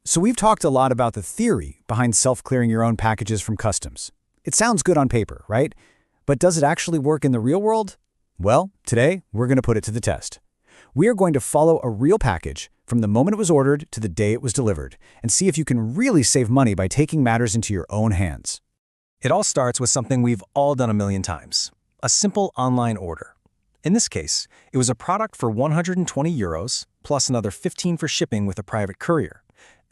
So we've talked a lot about the theory behind self-clearing your own packages from customs. It sounds good on paper, right? But does it actually work in the real world? Well, today we're going to put it to the test. We are going to follow a real package from the moment it was ordered to the day it was delivered and see if you can really save money by taking matters into your own hands. It all starts with something we've all done a million times, a simple online order. In this case, it was a product for €120 plus another 15 for shipping with a private courier.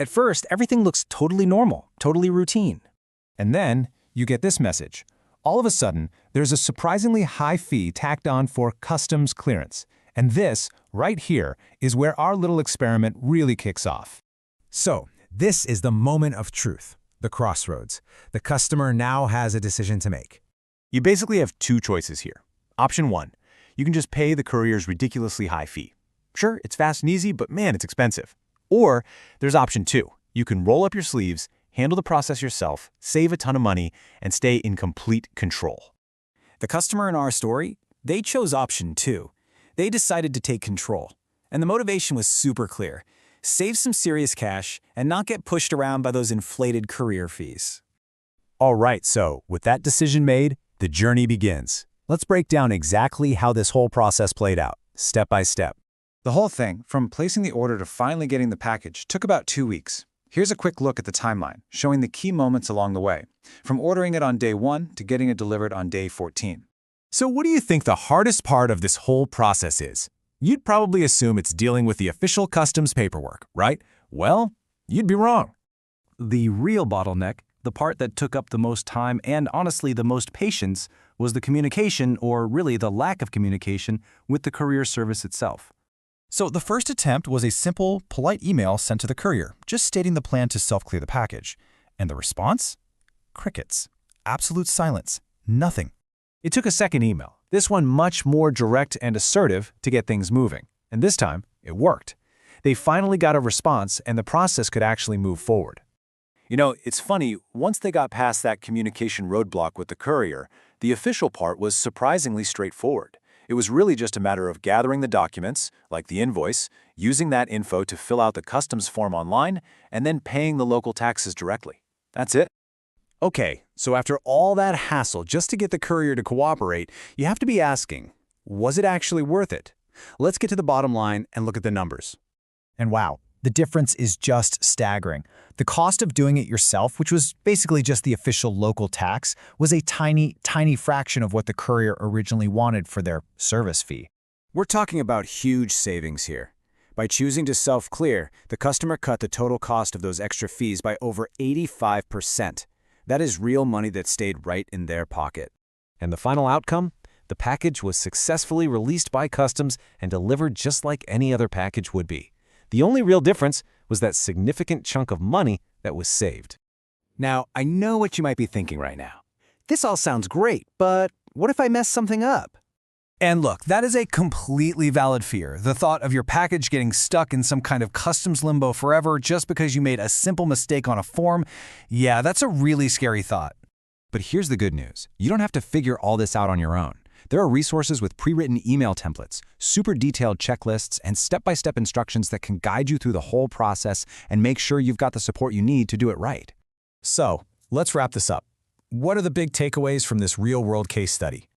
At first, everything looks totally normal, totally routine. And then you get this message. All of a sudden, there's a surprisingly high fee tacked on for customs clearance. And this, right here, is where our little experiment really kicks off. So, this is the moment of truth, the crossroads. The customer now has a decision to make. You basically have two choices here. Option 1, you can just pay the courier's ridiculously high fee. Sure, it's fast and easy, but man, it's expensive. Or there's option 2. You can roll up your sleeves, handle the process yourself, save a ton of money, and stay in complete control. The customer in our story, they chose option 2. They decided to take control. And the motivation was super clear. Save some serious cash and not get pushed around by those inflated courier fees. All right, so with that decision made, the journey begins. Let's break down exactly how this whole process played out, step by step. The whole thing, from placing the order to finally getting the package, took about 2 weeks. Here's a quick look at the timeline, showing the key moments along the way, from ordering it on day 1 to getting it delivered on day 14. So what do you think the hardest part of this whole process is? You'd probably assume it's dealing with the official customs paperwork, right? Well, you'd be wrong. The real bottleneck, the part that took up the most time and honestly the most patience, was the communication, or really the lack of communication, with the courier service itself. So the first attempt was a simple, polite email sent to the courier, just stating the plan to self-clear the package. And the response? Crickets. Absolute silence. Nothing. It took a second email, this one much more direct and assertive, to get things moving. And this time, it worked. They finally got a response and the process could actually move forward. You know, it's funny, once they got past that communication roadblock with the courier, the official part was surprisingly straightforward. It was really just a matter of gathering the documents, like the invoice, using that info to fill out the customs form online, and then paying the local taxes directly. That's it. Okay, so after all that hassle just to get the courier to cooperate, you have to be asking, was it actually worth it? Let's get to the bottom line and look at the numbers. And wow, the difference is just staggering. The cost of doing it yourself, which was basically just the official local tax, was a tiny, tiny fraction of what the courier originally wanted for their service fee. We're talking about huge savings here. By choosing to self-clear, the customer cut the total cost of those extra fees by over 85%. That is real money that stayed right in their pocket. And the final outcome? The package was successfully released by customs and delivered just like any other package would be. The only real difference was that significant chunk of money that was saved. Now, I know what you might be thinking right now. This all sounds great, but what if I mess something up? And look, that is a completely valid fear. The thought of your package getting stuck in some kind of customs limbo forever just because you made a simple mistake on a form, yeah, that's a really scary thought. But here's the good news. You don't have to figure all this out on your own. There are resources with pre-written email templates, super detailed checklists, and step-by-step instructions that can guide you through the whole process and make sure you've got the support you need to do it right. So, let's wrap this up. What are the big takeaways from this real-world case study?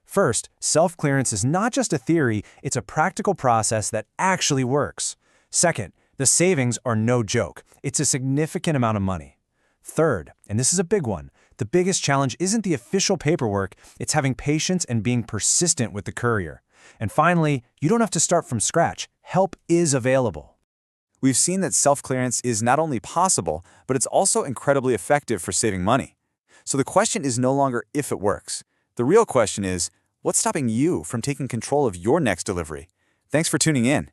First, self-clearance is not just a theory, it's a practical process that actually works. Second, the savings are no joke. It's a significant amount of money. Third, and this is a big one, the biggest challenge isn't the official paperwork, it's having patience and being persistent with the courier. And finally, you don't have to start from scratch. Help is available. We've seen that self-clearance is not only possible, but it's also incredibly effective for saving money. So the question is no longer if it works. The real question is, what's stopping you from taking control of your next delivery? Thanks for tuning in.